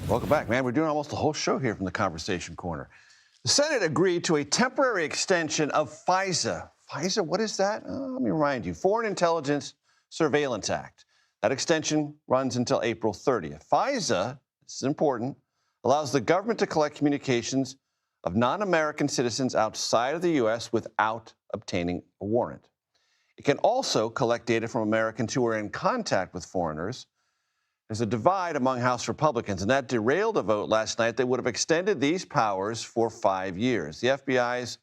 Welcome back, man. We're doing almost the whole show here from the Conversation Corner. The Senate agreed to a temporary extension of FISA. FISA, what is that? Let me remind you. Foreign Intelligence Surveillance Act. That extension runs until April 30th. FISA, this is important, allows the government to collect communications of non-American citizens outside of the U.S. without obtaining a warrant. It can also collect data from Americans who are in contact with foreigners. There's a divide among House Republicans, and that derailed a vote last night that would have extended these powers for 5 years. The FBI's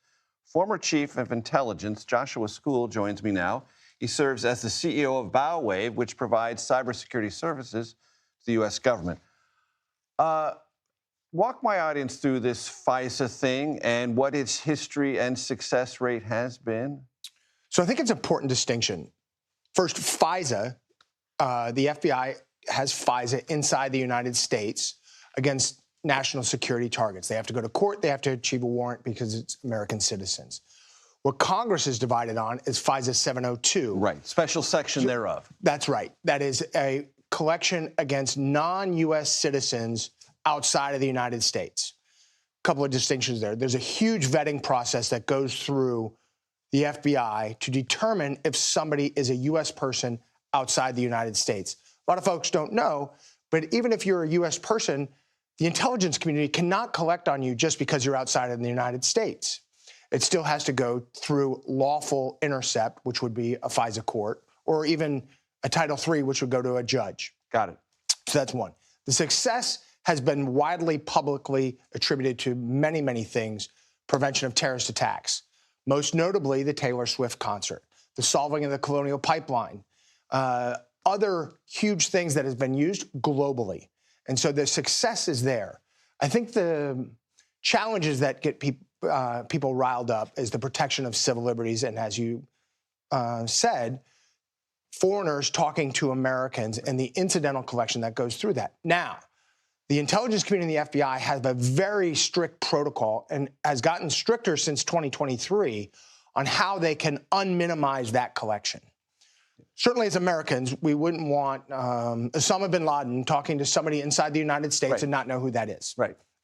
former chief of intelligence, Joshua Skule, joins me now. He serves as the CEO of BowWave, which provides cybersecurity services to the U.S. government. Walk my audience through this FISA thing and what its history and success rate has been. So I think it's an important distinction. First, FISA, the FBI has FISA inside the United States against national security targets. They have to go to court. They have to achieve a warrant because it's American citizens. What Congress is divided on is FISA 702. Right. Special section thereof. That's right. That is a collection against non-U.S. citizens outside of the United States. A couple of distinctions there. There's a huge vetting process that goes through the FBI to determine if somebody is a U.S. person outside the United States. A lot of folks don't know, but even if you're a U.S. person, the intelligence community cannot collect on you just because you're outside of the United States. It still has to go through lawful intercept, which would be a FISA court, or even a Title III, which would go to a judge. Got it. So that's one. The success has been widely publicly attributed to many, many things. Prevention of terrorist attacks, most notably the Taylor Swift concert, the solving of the Colonial Pipeline, other huge things that has been used globally. And so the success is there. I think the challenges that get people riled up is the protection of civil liberties. And as you said, foreigners talking to Americans and the incidental collection that goes through that. Now, the intelligence community and the FBI have a very strict protocol and has gotten stricter since 2023 on how they can unminimize that collection. Certainly as Americans, we wouldn't want Osama bin Laden talking to somebody inside the United States and not know who that is,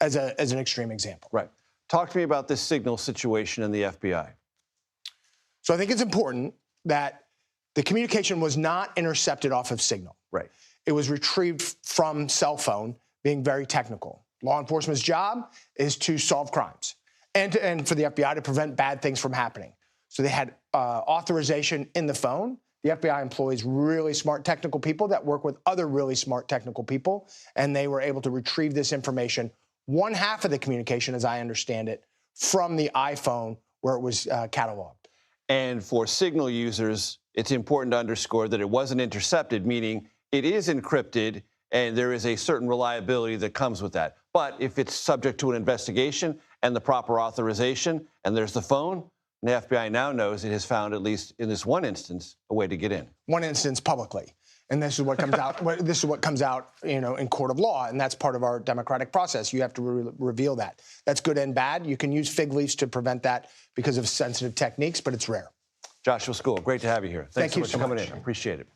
as an extreme example. Right. Talk to me about this signal situation in the FBI. So I think it's important that the communication was not intercepted off of signal. Right. It was retrieved from cell phone, being very technical. Law enforcement's job is to solve crimes and for the FBI to prevent bad things from happening. So they had authorization in the phone. The FBI employs really smart technical people that work with other really smart technical people, and they were able to retrieve this information, one half of the communication, as I understand it, from the iPhone where it was cataloged. And for signal users, it's important to underscore that it wasn't intercepted, meaning it is encrypted, and there is a certain reliability that comes with that. But if it's subject to an investigation and the proper authorization, and there's the phone, the FBI now knows it has found, at least in this one instance, a way to get in. One instance publicly. And this is what comes out. This is what comes out, in court of law, and that's part of our democratic process. You have to reveal that. That's good and bad. You can use fig leaves to prevent that because of sensitive techniques, but it's rare. Joshua Skule, great to have you here. Thanks Thank you so much for coming in. I appreciate it.